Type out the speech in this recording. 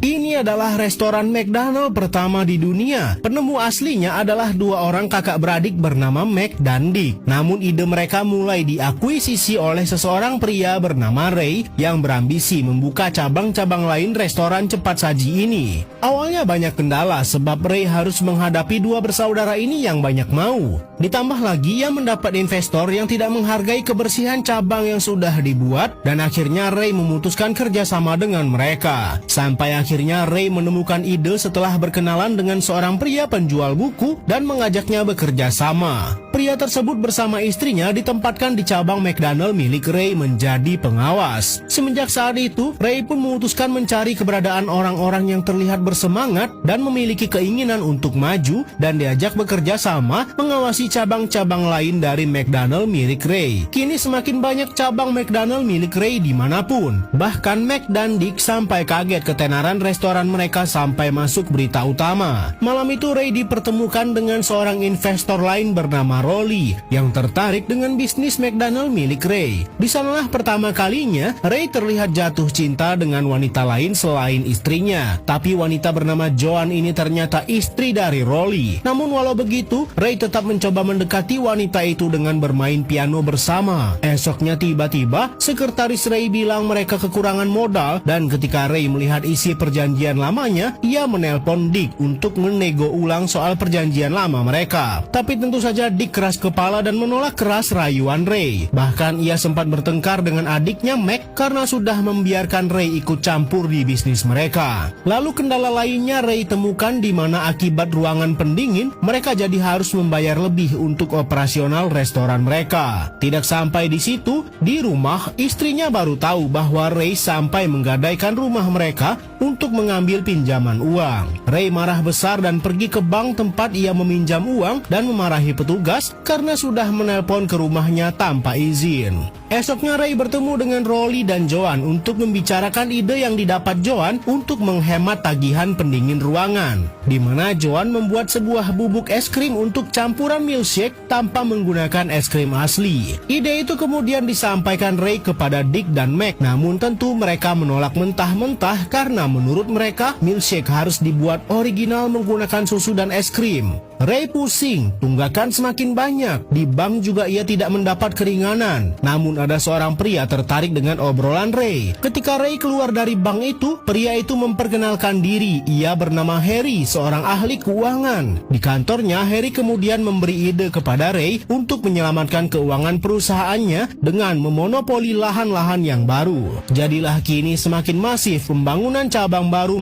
Ini adalah restoran McDonald pertama di dunia. Penemu aslinya adalah dua orang kakak beradik bernama Mac dan Dick. Namun ide mereka mulai diakuisisi oleh seseorang pria bernama Ray yang berambisi membuka cabang-cabang lain restoran cepat saji ini. Awalnya banyak kendala sebab Ray harus menghadapi dua bersaudara ini yang banyak mau. Ditambah lagi ia mendapat investor yang tidak menghargai kebersihan cabang yang sudah dibuat dan akhirnya Ray memutuskan kerjasama dengan mereka. Sampai akhirnya Ray menemukan ide setelah berkenalan dengan seorang pria penjual buku dan mengajaknya bekerja sama. Pria tersebut bersama istrinya ditempatkan di cabang McDonald milik Ray menjadi pengawas. Semenjak saat itu, Ray pun memutuskan mencari keberadaan orang-orang yang terlihat bersemangat dan memiliki keinginan untuk maju dan diajak bekerja sama mengawasi cabang-cabang lain dari McDonald milik Ray. Kini semakin banyak cabang McDonald milik Ray dimanapun. Bahkan Mac dan Dick sampai kaget ketenaran restoran mereka sampai masuk berita utama. Malam itu Ray dipertemukan dengan seorang investor lain bernama Rolly yang tertarik dengan bisnis McDonald milik Ray. Di sanalah pertama kalinya Ray terlihat jatuh cinta dengan wanita lain selain istrinya. Tapi wanita bernama Joan ini ternyata istri dari Rolly. Namun walau begitu, Ray tetap mencoba mendekati wanita itu dengan bermain piano bersama. Esoknya tiba-tiba sekretaris Ray bilang mereka kekurangan modal dan ketika Ray melihat isi perjanjian lamanya, ia menelpon Dick untuk menego ulang soal perjanjian lama mereka. Tapi tentu saja Dick keras kepala dan menolak keras rayuan Ray. Bahkan ia sempat bertengkar dengan adiknya Mac karena sudah membiarkan Ray ikut campur di bisnis mereka. Lalu kendala lainnya Ray temukan di mana akibat ruangan pendingin, mereka jadi harus membayar lebih untuk operasional restoran mereka. Tidak sampai di situ, di rumah istrinya baru tahu bahwa Ray sampai menggadaikan rumah mereka untuk mengambil pinjaman uang. Ray marah besar dan pergi ke bank tempat ia meminjam uang dan memarahi petugas karena sudah menelpon ke rumahnya tanpa izin. Esoknya Ray bertemu dengan Rolly dan Joan untuk membicarakan ide yang didapat Joan untuk menghemat tagihan pendingin ruangan, di mana Joan membuat sebuah bubuk es krim untuk campuran milkshake tanpa menggunakan es krim asli. Ide itu kemudian disampaikan Ray kepada Dick dan Mac, namun tentu mereka menolak mentah-mentah karena menurut mereka milkshake harus dibuat original menggunakan susu dan es krim. Ray pusing, tunggakan semakin banyak. Di bank juga ia tidak mendapat keringanan. Namun ada seorang pria tertarik dengan obrolan Ray. Ketika Ray keluar dari bank itu, pria itu memperkenalkan diri. Ia bernama Harry, seorang ahli keuangan. Di kantornya, Harry kemudian memberi ide kepada Ray untuk menyelamatkan keuangan perusahaannya dengan memonopoli lahan-lahan yang baru. Jadilah kini semakin masif pembangunan cabang baru